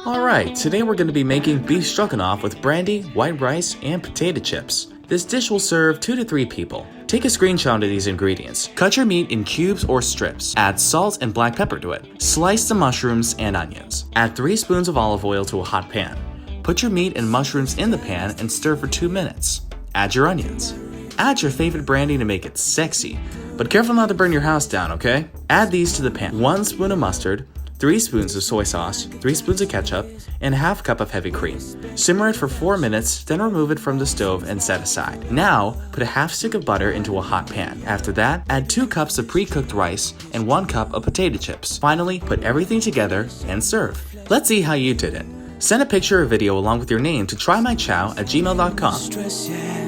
Alright, today we're going to be making beef stroganoff with brandy, white rice, and potato chips. This dish will serve 2 to 3 people. Take a screenshot of these ingredients. Cut your meat in cubes or strips. Add salt and black pepper to it. Slice the mushrooms and onions. Add 3 spoons of olive oil to a hot pan. Put your meat and mushrooms in the pan and stir for 2 minutes. Add your onions. Add your favorite brandy to make it sexy, but careful not to burn your house down, okay? Add these to the pan. 1 spoon of mustard, 3 spoons of soy sauce, 3 spoons of ketchup, and a half cup of heavy cream. Simmer it for 4 minutes, then remove it from the stove and set aside. Now, put a half stick of butter into a hot pan. After that, add 2 cups of pre-cooked rice and 1 cup of potato chips. Finally, put everything together and serve. Let's see how you did it. Send a picture or video along with your name to trymychow@gmail.com.